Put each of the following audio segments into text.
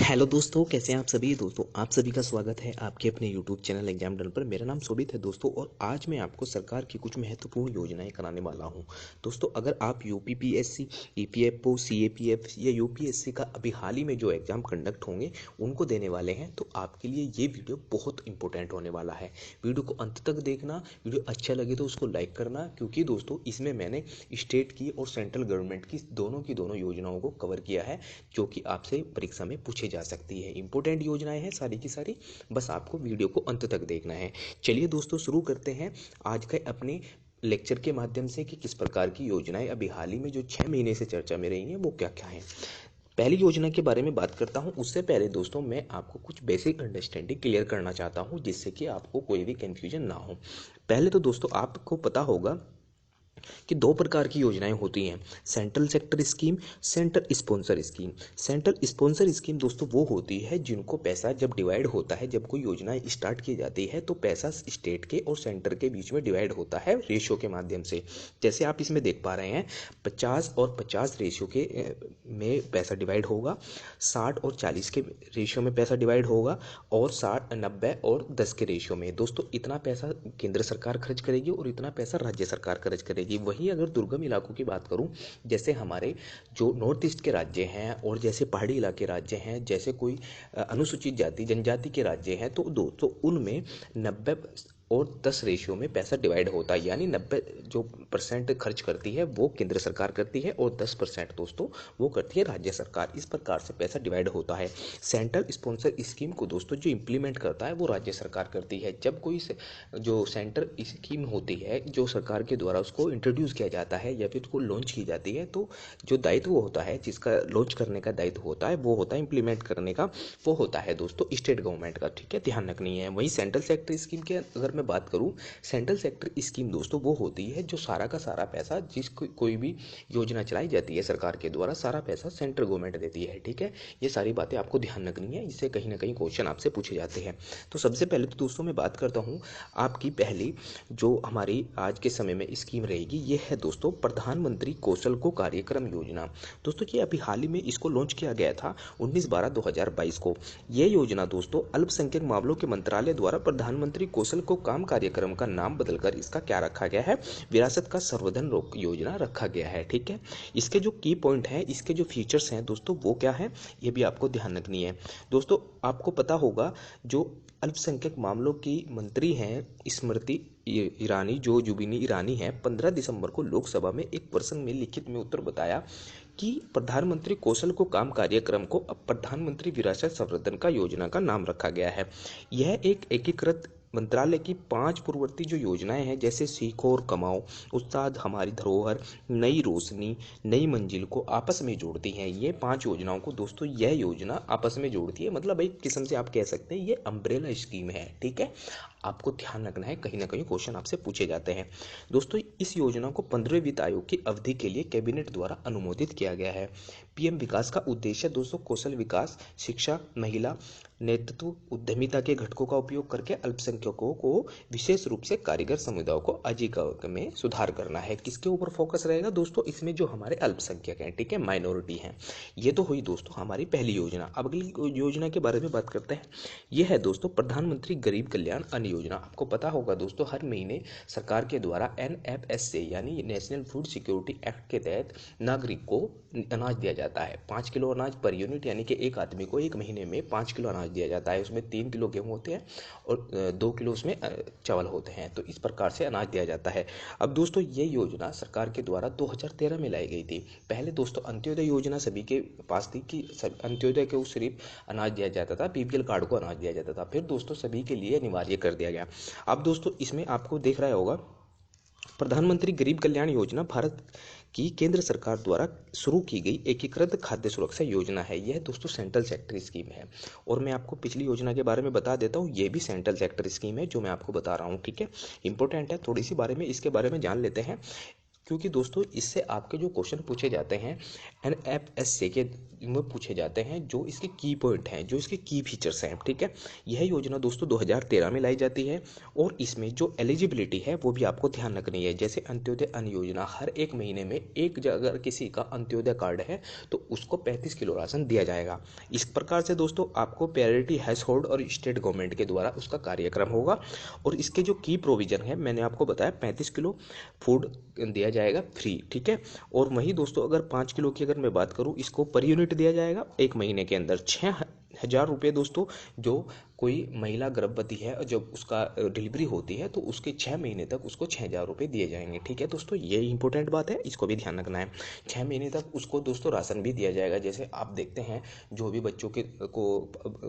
Hello दोस्तों, कैसे हैं आप सभी। दोस्तों आप सभी का स्वागत है आपके अपने यूट्यूब चैनल एग्जाम डन पर। मेरा नाम शोभित है दोस्तों, और आज मैं आपको सरकार की कुछ महत्वपूर्ण योजनाएं कराने वाला हूं। दोस्तों अगर आप यूपीपीएससी, ईपीएफओ, सीएपीएफ या यूपीएससी का अभी हाल ही में जो एग्जाम कंडक्ट होंगे उनको देने वाले हैं, तो आपके लिए ये वीडियो बहुत इंपॉर्टेंट होने वाला है। वीडियो को अंत तक देखना। वीडियो अच्छा लगे तो उसको लाइक करना, क्योंकि दोस्तों इसमें मैंने स्टेट की और सेंट्रल गवर्नमेंट की दोनों योजनाओं को कवर किया है, जो कि आपसे परीक्षा में पूछे जा सकती है। इंपॉर्टेंट योजनाएं हैं सारी की सारी, बस आपको वीडियो को अंत तक देखना है। चलिए दोस्तों शुरू करते हैं आज के अपने लेक्चर के माध्यम से कि किस प्रकार की योजनाएं अभी हाल ही में जो 6 महीने से चर्चा में रही हैं वो क्या क्या हैं। पहली योजना के बारे में बात करता हूं। उससे पहले दोस्तों मैं आपको कुछ बेसिक अंडरस्टैंडिंग क्लियर करना चाहता हूं, जिससे कि आपको कोई भी कंफ्यूजन ना हो। पहले तो दोस्तों आपको पता होगा कि दो प्रकार की योजनाएं होती हैं, central sector scheme, centre sponsor scheme. Central sponsor scheme दोस्तों वो होती है जिनको पैसा जब डिवाइड होता है, जब कोई योजना स्टार्ट की जाती है तो पैसा स्टेट के और सेंटर के बीच में डिवाइड होता है रेशियो के माध्यम से। जैसे आप इसमें देख पा रहे हैं 50 और 50 रेशियो के में पैसा डिवाइड होगा, 60 और 40 के रेशियो में पैसा डिवाइड होगा, और 60, 90 और 10 के रेशियो में। दोस्तों इतना पैसा केंद्र सरकार खर्च करेगी और इतना पैसा राज्य सरकार खर्च करेगी। वहीं अगर दुर्गम इलाकों की बात करूं, जैसे हमारे जो नॉर्थ ईस्ट के राज्य हैं और जैसे पहाड़ी इलाके राज्य हैं, जैसे कोई अनुसूचित जाति जनजाति के राज्य हैं, तो दोस्तों उनमें 90 और 10 रेशियो में पैसा डिवाइड होता है। यानी 90 जो परसेंट खर्च करती है वो केंद्र सरकार करती है, और 10% दोस्तों वो करती है राज्य सरकार। इस प्रकार से पैसा डिवाइड होता है। सेंट्रल स्पॉन्सर स्कीम को दोस्तों जो इम्प्लीमेंट करता है वो राज्य सरकार करती है। जब कोई जो सेंटर स्कीम होती है जो सरकार के द्वारा उसको इंट्रोड्यूस किया जाता है या फिर उसको लॉन्च की जाती है, तो जो दायित्व होता है, जिसका लॉन्च करने का दायित्व होता है, वो होता है इम्प्लीमेंट करने का, वो होता है दोस्तों स्टेट गवर्नमेंट का। ठीक है, ध्यान रखनी है। वहीं सेंट्रल सेक्टर स्कीम के अगर मैं बात करूं, सेंट्रल सेक्टर स्कीम दोस्तों वो होती है जो सारा का सारा पैसा, जिस कोई भी योजना चलाई जाती है सरकार के द्वारा, सारा पैसा सेंट्रल गवर्नमेंट देती है। ठीक है, ये सारी बातें आपको ध्यान रखनी है, इससे कहीं ना कहीं क्वेश्चन आपसे पूछे जाते हैं। तो सबसे पहले तो दोस्तों मैं बात करता हूं आपकी पहली जो हमारी आज के समय में स्कीम रहेगी, ये है दोस्तों प्रधानमंत्री कौशल को कार्यक्रम योजना। दोस्तों ये अभी हाल ही में इसको लॉन्च किया गया था 19/12/2022 को। ये योजना दोस्तों अल्पसंख्यक मामलों के मंत्रालय द्वारा प्रधानमंत्री कौशल को काम कार्यक्रम का नाम बदलकर इसका क्या रखा गया है, विरासत का संवर्धन योजना रखा गया है। ठीक है, इसके जो की पॉइंट है, इसके जो फीचर्स हैं दोस्तों वो क्या है, ये भी आपको ध्यान रखनी है। दोस्तों आपको पता होगा जो अल्पसंख्यक मामलों की मंत्री हैं स्मृति ईरानी, जो जुबिनी ईरानी है, 15 दिसंबर को लोकसभा में एक प्रश्न में लिखित में उत्तर बताया कि प्रधानमंत्री कौशल को काम कार्यक्रम को अब प्रधानमंत्री विरासत संवर्धन का योजना का नाम रखा गया है। यह एक एकीकृत मंत्रालय की 5 पूर्ववर्ती जो योजनाएं हैं, जैसे सीखो और कमाओ, उस्ताद हमारी धरोहर, नई रोशनी, नई मंजिल को आपस में जोड़ती हैं। ये 5 योजनाओं को दोस्तों यह योजना आपस में जोड़ती है। मतलब एक किस्म से आप कह सकते हैं ये अम्ब्रेला स्कीम है। ठीक है, आपको ध्यान रखना है, कहीं ना कहीं क्वेश्चन आपसे पूछे जाते हैं। दोस्तों इस योजना को 15वें वित्त आयोग की अवधि के लिए कैबिनेट द्वारा अनुमोदित किया गया है। पीएम विकास का उद्देश्य दोस्तों कौशल विकास, शिक्षा, महिला नेतृत्व, उद्यमिता के घटकों का उपयोग करके अल्पसंख्यकों को विशेष रूप से कारीगर समुदायों को आजीविका में सुधार करना है। किसके ऊपर फोकस रहेगा दोस्तों, इसमें जो हमारे अल्पसंख्यक हैं, ठीक है, माइनॉरिटी हैं। ये तो हुई दोस्तों हमारी पहली योजना। अब अगली योजना के बारे में बात करते हैं। यह है दोस्तों प्रधानमंत्री गरीब कल्याण अन्न योजना। आपको पता होगा दोस्तों हर महीने सरकार के द्वारा NFS से यानी नेशनल फूड सिक्योरिटी एक्ट के तहत नागरिक को अनाज दिया जाता है। 5 किलो अनाज पर यूनिट, यानी कि एक आदमी को एक महीने में 5 किलो अनाज दिया जाता है। उसमें 3 किलो गेहूं होते हैं और 2 किलो उसमें चावल होते हैं। तो इस प्रकार से अनाज दिया जाता है। अब दोस्तों ये योजना सरकार के द्वारा 2013 में लाई गई थी। पहले दोस्तों अंत्योदय योजना सभी के पास थी कि अंत्योदय को सिर्फ अनाज दिया जाता था, BPL कार्ड को अनाज दिया जाता था। फिर दोस्तों सभी के लिए अनिवार्य कर दिया गया। अब दोस्तों इसमें आपको देख रहा होगा प्रधानमंत्री गरीब कल्याण योजना भारत की केंद्र सरकार द्वारा शुरू की गई एकीकृत खाद्य सुरक्षा योजना है। यह दोस्तों सेंट्रल सेक्टर स्कीम है। और मैं आपको पिछली योजना के बारे में बता देता हूँ, ये भी सेंट्रल सेक्टर स्कीम है जो मैं आपको बता रहा हूँ। ठीक है, इंपॉर्टेंट है, थोड़ी सी बारे में इसके बारे में जान लेते हैं। क्योंकि दोस्तों इससे आपके जो क्वेश्चन पूछे जाते हैं एनएफएसए के में पूछे जाते हैं, जो इसके की पॉइंट हैं, जो इसके की फीचर्स हैं, ठीक है। यह योजना दोस्तों 2013 में लाई जाती है और इसमें जो एलिजिबिलिटी है वो भी आपको ध्यान रखनी है। जैसे अंत्योदय अन्न योजना, हर एक महीने में एक अगर किसी का अंत्योदय कार्ड है तो उसको 35 किलो राशन दिया जाएगा। इस प्रकार से दोस्तों आपको प्रायोरिटी हाउस होल्ड और स्टेट गवर्नमेंट के द्वारा उसका कार्यक्रम होगा। और इसके जो की प्रोविजन है मैंने आपको बताया, 35 किलो फूड दिया जाएगा फ्री, ठीक है। और वहीं दोस्तों अगर 5 किलो की अगर मैं बात करूं, इसको पर यूनिट दिया जाएगा एक महीने के अंदर 6,000 रुपये दोस्तों। जो कोई महिला गर्भवती है, जब उसका डिलीवरी होती है तो उसके 6 महीने तक उसको 6,000 रुपये दिए जाएंगे, ठीक है दोस्तों। ये इंपॉर्टेंट बात है, इसको भी ध्यान रखना है। 6 महीने तक उसको दोस्तों राशन भी दिया जाएगा। जैसे आप देखते हैं जो भी बच्चों के को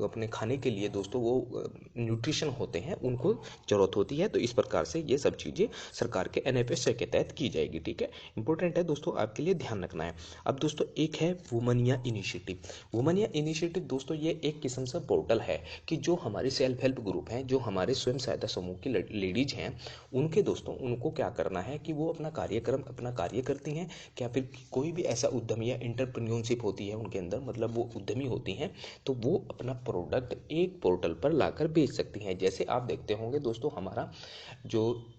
अपने खाने के लिए दोस्तों वो न्यूट्रिशन होते हैं उनको ज़रूरत होती है, तो इस प्रकार से ये सब चीज़ें सरकार के एनएफएसए के तहत की जाएगी, ठीक है। इंपॉर्टेंट है दोस्तों, आपके लिए ध्यान रखना है। अब दोस्तों एक है वुमनिया इनिशिएटिव। वुमनिया इनिशिएटिव दोस्तों ये एक किस्म से पोर्टल है कि जो हमारे सेल्फ हेल्प ग्रुप हैं, जो हमारे स्वयं सहायता समूह की लेडीज हैं, उनके दोस्तों उनको क्या करना है कि वो अपना कार्य करती हैं, क्या फिर कोई भी ऐसा उद्यमी या एंटरप्रेन्योरशिप होती है उनके अंदर, मतलब वो उद्यमी होती हैं, तो वो अपना प्रोडक्ट एक पोर्टल पर लाकर बेच सकती हैं। जैसे आप देखते होंगे दोस्तों, हमारा जो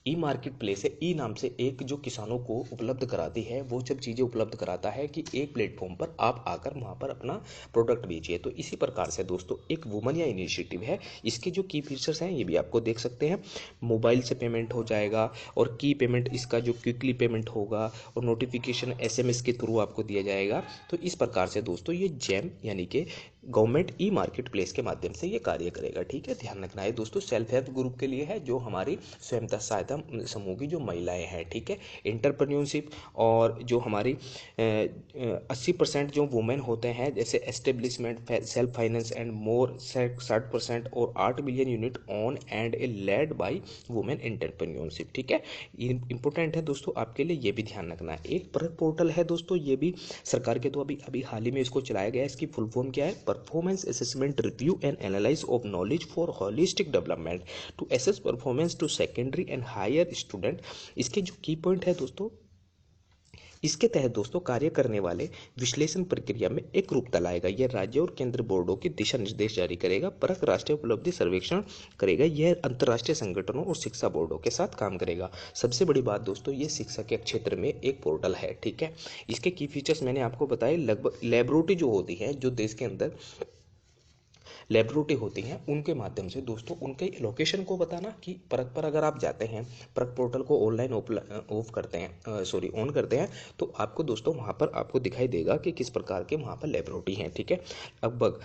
ई मार्केट प्लेस है, ई नाम से एक जो किसानों को उपलब्ध कराती है, वो सब चीज़ें उपलब्ध कराता है कि एक प्लेटफॉर्म पर आप आकर वहाँ पर अपना प्रोडक्ट बेचिए। तो इसी प्रकार से दोस्तों एक वुमनिया इनिशिएटिव है। इसके जो की फीचर्स हैं ये भी आपको देख सकते हैं। मोबाइल से पेमेंट हो जाएगा और की पेमेंट इसका जो क्विकली पेमेंट होगा और नोटिफिकेशन एसएमएस के थ्रू आपको दिया जाएगा। तो इस प्रकार से दोस्तों ये जेम यानी कि गवर्नमेंट ई मार्केट प्लेस के माध्यम से ये कार्य करेगा, ठीक है। ध्यान रखना है दोस्तों, सेल्फ हेल्प ग्रुप के लिए है, जो हमारी स्वयं सहायता समूह की जो महिलाएं हैं, ठीक है। एंटरप्रेन्योरशिप और जो हमारी 80% जो वुमेन होते हैं, जैसे establishment, self finance and more 60% और 8 million unit on and A led by women entrepreneurship, ठीक है। इंपॉर्टेंट है दोस्तों, आपके लिए ये भी ध्यान रखना है। एक पोर्टल है दोस्तों, ये भी सरकार के तो अभी हाल ही में इसको चलाया गया है। इसकी फुल फॉर्म क्या है? Performance assessment review and analyse of knowledge for holistic development to assess performance to secondary and higher student. इसके जो की पॉइंट है दोस्तों, इसके तहत दोस्तों कार्य करने वाले विश्लेषण प्रक्रिया में एक रूपता लाएगा। यह राज्य और केंद्र बोर्डों के दिशा निर्देश जारी करेगा, परख राष्ट्रीय उपलब्धि सर्वेक्षण करेगा। यह अंतर्राष्ट्रीय संगठनों और शिक्षा बोर्डों के साथ काम करेगा। सबसे बड़ी बात दोस्तों, ये शिक्षा के क्षेत्र में एक पोर्टल है, ठीक है। इसके की फीचर्स मैंने आपको बताए। लगभग लेबोरेटरी जो होती है, जो देश के अंदर लेबोरेटरी होती हैं, उनके माध्यम से दोस्तों उनके लोकेशन को बताना कि परख पर अगर आप जाते हैं, परख पोर्टल को ऑनलाइन ऑफ करते हैं, ऑन करते हैं, तो आपको दोस्तों वहाँ पर आपको दिखाई देगा कि किस प्रकार के वहाँ पर लेबोरेटरी हैं, ठीक है। लगभग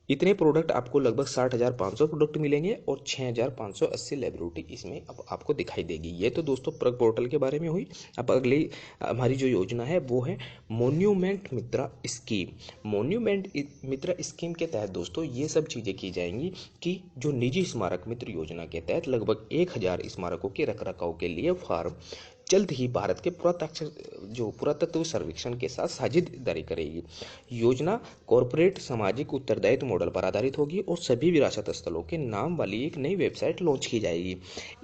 इतने प्रोडक्ट आपको लगभग 60,500 प्रोडक्ट मिलेंगे और 6,580 लेबोरेटरी इसमें अब आपको दिखाई देगी। ये तो दोस्तों परख पोर्टल के बारे में हुई। अब अगली हमारी जो योजना है वो है मोन्यूमेंट मित्रा स्कीम। मोन्यूमेंट मित्रा स्कीम के तहत दोस्तों ये सब चीज़ें की जाएंगी कि जो निजी स्मारक मित्र योजना के तहत लगभग 1,000 स्मारकों के रखरखाव के लिए फार्म जल्द ही भारत के पुरातत्व सर्वेक्षण के साथ साझेदारी करेगी। योजना कॉरपोरेट सामाजिक उत्तरदायित्व मॉडल पर आधारित होगी और सभी विरासत स्थलों के नाम वाली एक नई वेबसाइट लॉन्च की जाएगी।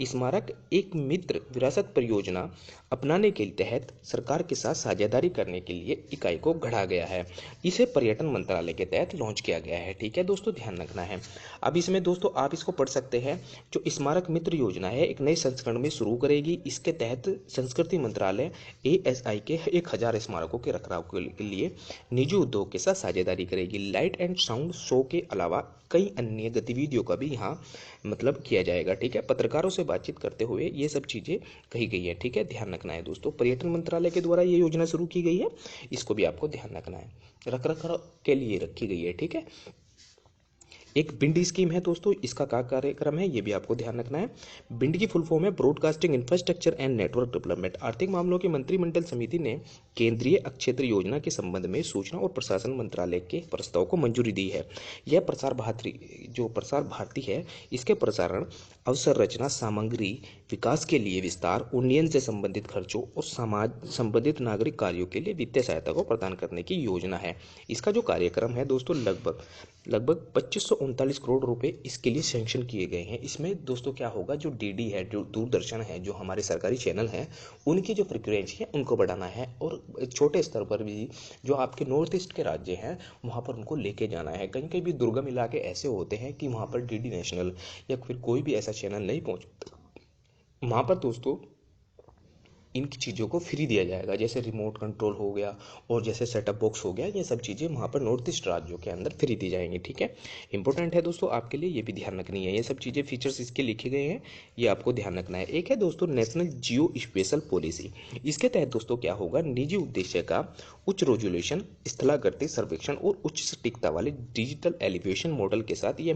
स्मारक एक मित्र विरासत परियोजना अपनाने के तहत सरकार के साथ साझेदारी करने के लिए इकाई को गढ़ा गया है। इसे पर्यटन मंत्रालय के तहत लॉन्च किया गया है, ठीक है दोस्तों, ध्यान रखना है। अब इसमें दोस्तों आप इसको पढ़ सकते हैं। जो स्मारक मित्र योजना है एक नए संस्करण में शुरू करेगी। इसके तहत संस्कृति मंत्रालय ASI के 1,000 स्मारकों के रखरखाव के लिए निजी उद्योग के साथ साझेदारी करेगी। लाइट एंड साउंड शो के अलावा कई अन्य गतिविधियों का भी यहाँ मतलब किया जाएगा, ठीक है। पत्रकारों से बातचीत करते हुए ये सब चीज़ें कही गई है, ठीक है, ध्यान रखना है दोस्तों। पर्यटन मंत्रालय के द्वारा ये योजना शुरू की गई है, इसको भी आपको ध्यान रखना है। रखरखाव के लिए रखी गई है, ठीक है। एक बिंड स्कीम है दोस्तों, इसका क्या कार्यक्रम है ये भी आपको ध्यान रखना है। बिंड की फुल फॉर्म है broadcasting infrastructure and network development. आर्थिक मामलों की मंत्रिमंडल समिति ने केंद्रीय अक्षेत्र योजना के संबंध में सूचना और प्रसारण मंत्रालय के प्रस्ताव को मंजूरी दी है। यह प्रसार भारती है, इसके प्रसारण, अवसंरचना सामग्री विकास के लिए विस्तार, उन्नयन से संबंधित खर्चों और समाज संबंधित नागरिक कार्यों के लिए वित्तीय सहायता को प्रदान करने की योजना है। इसका जो कार्यक्रम है दोस्तों, लगभग 2539 करोड़ रुपए इसके लिए सैंक्शन किए गए हैं। इसमें दोस्तों क्या होगा, जो डीडी है, जो दूरदर्शन है, जो हमारे सरकारी चैनल हैं, उनकी जो फ्रिक्वेंसी है उनको बढ़ाना है, और छोटे स्तर पर भी जो आपके नॉर्थ ईस्ट के राज्य हैं वहाँ पर उनको लेके जाना है। कहीं कहीं भी दुर्गम इलाके ऐसे होते हैं कि वहाँ पर डीडी नेशनल या फिर कोई भी ऐसा चैनल नहीं पहुँचता, वहाँ पर दोस्तों इनकी चीज़ों को फ्री दिया जाएगा, जैसे रिमोट कंट्रोल हो गया और जैसे सेटअप बॉक्स हो गया, ये सब चीज़ें वहाँ पर नॉर्थ ईस्ट राज्यों के अंदर फ्री दी जाएंगी। ठीक है, इंपॉर्टेंट है दोस्तों आपके लिए, ये भी ध्यान रखनी है। ये सब चीज़ें फीचर्स इसके लिखे गए हैं, ये आपको ध्यान रखना है। एक है दोस्तों नेशनल जियो स्पेशल पॉलिसी। इसके तहत दोस्तों क्या होगा, निजी उद्देश्य का उच्च रेजोल्यूशन स्थलाकृति सर्वेक्षण और उच्च सटीकता वाले डिजिटल एलिवेशन मॉडल के साथ ये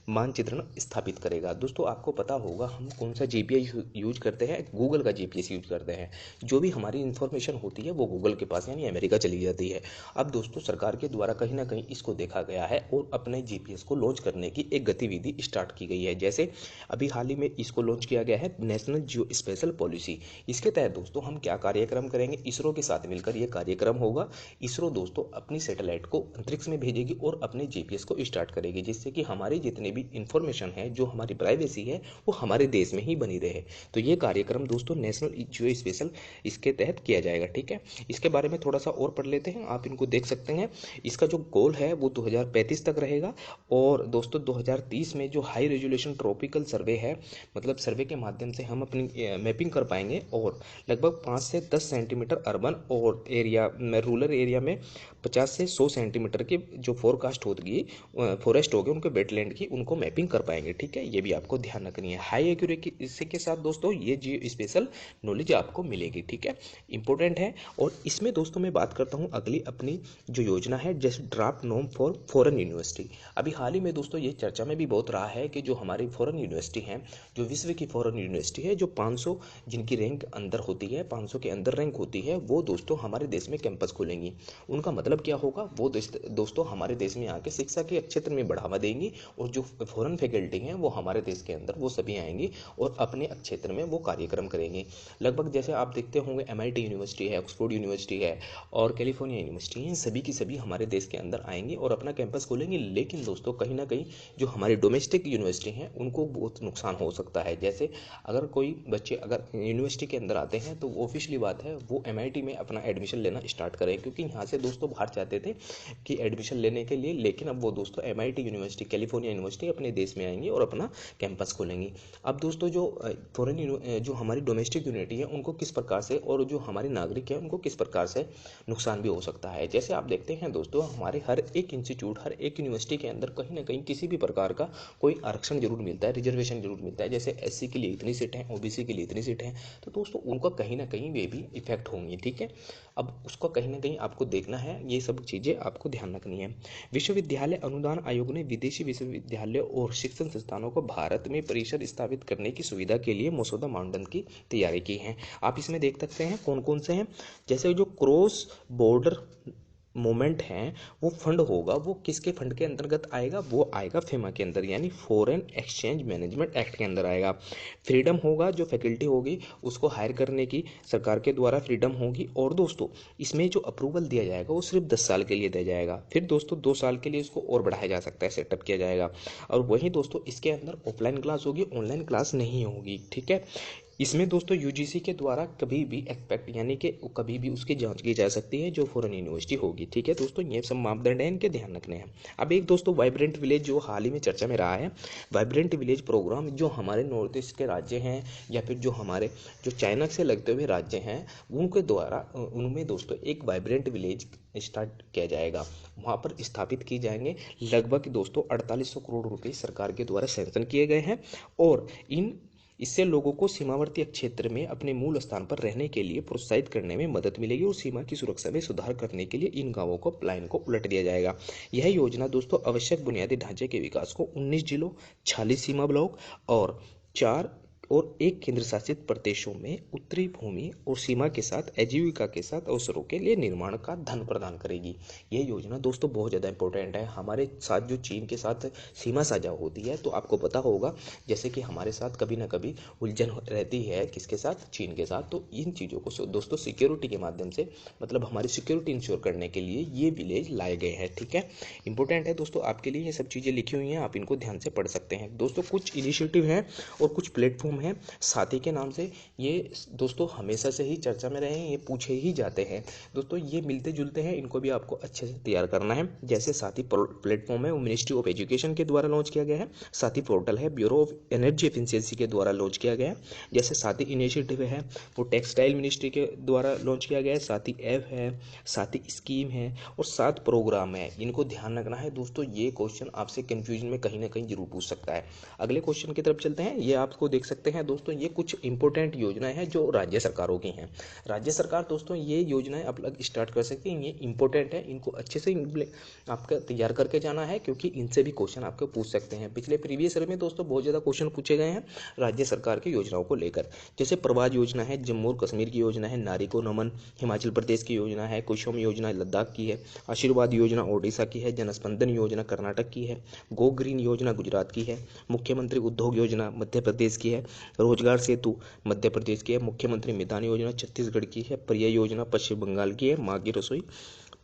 मानचित्रण स्थापित करेगा। दोस्तों आपको पता होगा हम कौन सा जीपीएस यूज करते हैं, गूगल का जीपीएस यूज करते हैं। जो भी हमारी इन्फॉर्मेशन होती है वो गूगल के पास यानी अमेरिका चली जाती है। अब दोस्तों सरकार के द्वारा कहीं ना कहीं इसको देखा गया है और अपने जीपीएस को लॉन्च करने की एक गतिविधि स्टार्ट की गई है। जैसे अभी हाल ही में इसको लॉन्च किया गया है नेशनल जियो स्पेशल पॉलिसी। इसके तहत दोस्तों हम क्या कार्यक्रम करेंगे, इसरो के साथ मिलकर ये कार्यक्रम होगा। इसरो दोस्तों अपनी सैटेलाइट को अंतरिक्ष में भेजेगी और अपने जीपीएस को स्टार्ट करेगी, जिससे कि हमारी जितने भी इंफॉर्मेशन है, जो हमारी प्राइवेसी है, वो हमारे देश में ही बनी रहे। तो ये कार्यक्रम दोस्तों नेशनल जियो स्पेशल इसके तहत किया जाएगा। ठीक है, इसके बारे में थोड़ा सा और पढ़ लेते हैं, आप इनको देख सकते हैं। इसका जो गोल है वो 2035 तक रहेगा, और दोस्तों 2030 में जो हाई रेजोल्यूशन ट्रॉपिकल सर्वे है, मतलब सर्वे के माध्यम से हम अपनी मैपिंग कर पाएंगे, और लगभग 5 से 10 सेंटीमीटर अर्बन और एरिया में, रूरल एरिया में 50 से 100 सेंटीमीटर की जो फोरकास्ट होगी, फॉरेस्ट होगी, उनके वेटलैंड की, उनको मैपिंग कर पाएंगे। ठीक है, ये भी आपको ध्यान रखनी है। हाई एक्यूरेसी इससे के साथ दोस्तों ये जियो स्पेशल नॉलेज आपको मिलेगी। ठीक है, इंपॉर्टेंट है। और इसमें दोस्तों मैं बात करता हूँ अगली अपनी जो योजना है, जैसे draft norm for foreign university. अभी हाल ही में दोस्तों ये चर्चा में भी बहुत रहा है कि जो हमारी फॉरेन यूनिवर्सिटी हैं, जो विश्व की फॉरेन यूनिवर्सिटी है, जो 500 जिनकी रैंक अंदर होती है, 500 के अंदर रैंक होती है, वो दोस्तों हमारे देश में कैंपस खोलेंगी। उनका मतलब क्या होगा, वो दोस्तों हमारे देश में आके शिक्षा के क्षेत्र में बढ़ावा देंगी, और जो फॉरेन फैकल्टी हैं वो हमारे देश के अंदर वो सभी आएंगी और अपने क्षेत्र में वो कार्यक्रम करेंगे। लगभग जैसे आप देखते होंगे MIT यूनिवर्सिटी है, ऑक्सफोर्ड यूनिवर्सिटी है और कैलिफोर्निया यूनिवर्सिटी है, सभी की सभी हमारे देश के अंदर आएंगी और अपना कैंपस खोलेंगे। लेकिन दोस्तों कहीं ना कहीं जो हमारी डोमेस्टिक यूनिवर्सिटी हैं उनको बहुत नुकसान हो सकता है। जैसे अगर कोई बच्चे अगर यूनिवर्सिटी के अंदर आते हैं तो ऑफिशियली बात है वो MIT में अपना एडमिशन लेना स्टार्ट करें, क्योंकि यहाँ से दोस्तों बाहर जाते थे कि एडमिशन लेने के लिए, लेकिन अब वो दोस्तों MIT यूनिवर्सिटी, कैलिफोर्निया यूनिवर्सिटी अपने देश में आएंगी और अपना कैंपस खोलेंगी। अब दोस्तों जो फॉरेन जो हमारी डोमेस्टिक यूनिटी है उनको किस प्रकार से, और जो हमारे नागरिक हैं उनको किस प्रकार से नुकसान भी हो सकता है। जैसे आप देखते हैं दोस्तों हमारे हर एक इंस्टीट्यूट, हर एक यूनिवर्सिटी के अंदर कहीं ना कहीं किसी भी प्रकार का कोई आरक्षण जरूर मिलता है, रिजर्वेशन जरूर मिलता है। जैसे SC के लिए इतनी सीट है, OBC के लिए इतनी सीट है, तो दोस्तों उनका कहीं ना कहीं वे भी इफेक्ट होंगी। ठीक है, अब उसको कहीं ना कहीं आपको देखना है, ये सब चीज़ें आपको ध्यान रखनी है। विश्वविद्यालय अनुदान आयोग ने विदेशी विश्वविद्यालयों और शिक्षण संस्थानों को भारत में परिसर स्थापित करने की सुविधा के लिए मसौदा मानदंड की तैयारी की है। आप इसमें देख सकते हैं कौन कौन से हैं। जैसे जो क्रॉस बॉर्डर मूवमेंट हैं, वो फंड होगा, वो किसके फंड के अंतर्गत आएगा, वो आएगा फेमा के अंदर, यानी फॉरेन एक्सचेंज मैनेजमेंट एक्ट के अंदर आएगा। फ्रीडम होगा, जो फैकल्टी होगी उसको हायर करने की सरकार के द्वारा फ्रीडम होगी। और दोस्तों इसमें जो अप्रूवल दिया जाएगा वो सिर्फ 10 साल के लिए दिया जाएगा, फिर दोस्तों 2 साल के लिए इसको और बढ़ाया जा सकता है, सेटअप किया जाएगा। और वहीं दोस्तों इसके अंदर ऑफलाइन क्लास होगी, ऑनलाइन क्लास नहीं होगी। ठीक है, इसमें दोस्तों UGC के द्वारा कभी भी एक्सपेक्ट यानी कि कभी भी उसकी जांच की जा सकती है जो फॉरेन यूनिवर्सिटी होगी। ठीक है दोस्तों, ये सब मापदंड है, इनके ध्यान रखने हैं। अब एक दोस्तों वाइब्रेंट विलेज जो हाल ही में चर्चा में रहा है, वाइब्रेंट विलेज प्रोग्राम जो हमारे नॉर्थ ईस्ट के राज्य हैं या फिर जो हमारे जो चाइना से लगते हुए राज्य हैं उनके द्वारा उनमें दोस्तों एक वाइब्रेंट विलेज स्टार्ट किया जाएगा, वहाँ पर स्थापित किए जाएंगे। लगभग दोस्तों 4800 करोड़ रुपए सरकार के द्वारा सैंक्शन किए गए हैं, और इससे लोगों को सीमावर्ती क्षेत्र में अपने मूल स्थान पर रहने के लिए प्रोत्साहित करने में मदद मिलेगी, और सीमा की सुरक्षा में सुधार करने के लिए इन गांवों को प्लान को उलट दिया जाएगा। यह योजना दोस्तों आवश्यक बुनियादी ढांचे के विकास को 19 जिलों, 46 सीमा ब्लॉक और 4 और एक केंद्र शासित प्रदेशों में उत्तरी भूमि और सीमा के साथ आजीविका के साथ अवसरों के लिए निर्माण का धन प्रदान करेगी। ये योजना दोस्तों बहुत ज़्यादा इंपॉर्टेंट है। हमारे साथ जो चीन के साथ सीमा साझा होती है, तो आपको पता होगा जैसे कि हमारे साथ कभी ना कभी उलझन रहती है किसके साथ, चीन के साथ। तो इन चीज़ों को दोस्तों सिक्योरिटी के माध्यम से, मतलब हमारी सिक्योरिटी इंश्योर करने के लिए ये विलेज लाए गए हैं। ठीक है, इंपॉर्टेंट है दोस्तों आपके लिए, ये सब चीज़ें लिखी हुई हैं, आप इनको ध्यान से पढ़ सकते हैं। दोस्तों कुछ इनिशिएटिव हैं और कुछ प्लेटफॉर्म हैं साथी के नाम से, ये दोस्तों हमेशा से ही चर्चा में रहे हैं, ये पूछे ही जाते हैं दोस्तों। ये मिलते जुलते हैं, इनको भी आपको अच्छे से तैयार करना है। जैसे साथी प्लेटफॉर्म है वो मिनिस्ट्री ऑफ एजुकेशन के द्वारा लॉन्च किया गया है। साथी पोर्टल है ब्यूरो ऑफ एनर्जी एफिशिएंसी के द्वारा लॉन्च किया गया है। जैसे साथी इनिशिएटिव है वो टेक्सटाइल मिनिस्ट्री के द्वारा लॉन्च किया गया है। साथी ऐप है, साथी स्कीम है और साथ प्रोग्राम है। इनको ध्यान रखना है दोस्तों, ये क्वेश्चन आपसे कंफ्यूजन में कहीं ना कहीं जरूर पूछ सकता है। अगले क्वेश्चन की तरफ चलते हैं। ये आपको देख सकते हैं दोस्तों, ये कुछ इंपॉर्टेंट योजनाएं हैं जो राज्य सरकारों की हैं। राज्य सरकार दोस्तों ये योजनाएं आप लोग स्टार्ट कर सकते हैं, ये इंपॉर्टेंट है, इनको अच्छे से आपका तैयार करके जाना है, क्योंकि इनसे भी क्वेश्चन आपको पूछ सकते हैं। पिछले प्रीवियस ईयर में दोस्तों बहुत ज़्यादा क्वेश्चन पूछे गए हैं राज्य सरकार की योजनाओं को लेकर। जैसे प्रवाज योजना है, जम्मू और कश्मीर की योजना है, नारी को नमन हिमाचल प्रदेश की योजना है, कुसुम योजना लद्दाख की है, आशीर्वाद योजना ओडिशा की है, जनस्पंदन योजना कर्नाटक की है, गो ग्रीन योजना गुजरात की है, मुख्यमंत्री उद्योग योजना मध्य प्रदेश की है, रोजगार सेतु मध्य प्रदेश की है, मुख्यमंत्री मितान योजना छत्तीसगढ़ की है, प्रिय योजना पश्चिम बंगाल की है, माँ की रसोई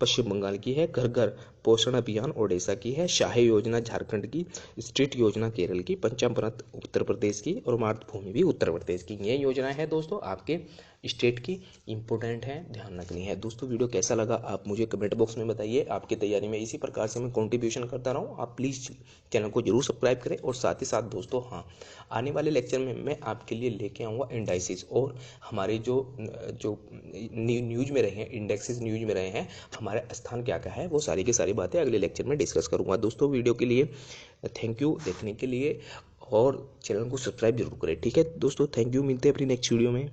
पश्चिम बंगाल की है, घर घर पोषण अभियान ओडिशा की है, शाही योजना झारखंड की, स्ट्रीट योजना केरल की, पंचामृत उत्तर प्रदेश की और मातृभूमि भी उत्तर प्रदेश की। ये योजनाएं हैं दोस्तों आपके स्टेट की, इंपॉर्टेंट है, ध्यान रखनी है। दोस्तों वीडियो कैसा लगा आप मुझे कमेंट बॉक्स में बताइए। आपकी तैयारी में इसी प्रकार से मैं कंट्रीब्यूशन करता रहूँ। आप प्लीज़ चैनल को जरूर सब्सक्राइब करें और साथ ही साथ दोस्तों हाँ, आने वाले लेक्चर में मैं आपके लिए लेके आऊँगा इंडाइसिस और हमारे जो न्यूज में रहे हैं, इंडेक्सेस न्यूज में रहे हैं, हमारा स्थान क्या क्या है, वो सारी की सारी बातें अगले लेक्चर में डिस्कस करूँगा। दोस्तों वीडियो के लिए थैंक यू देखने के लिए और चैनल को सब्सक्राइब जरूर करें। ठीक है दोस्तों, थैंक यू, मिलते हैं अपनी नेक्स्ट वीडियो में।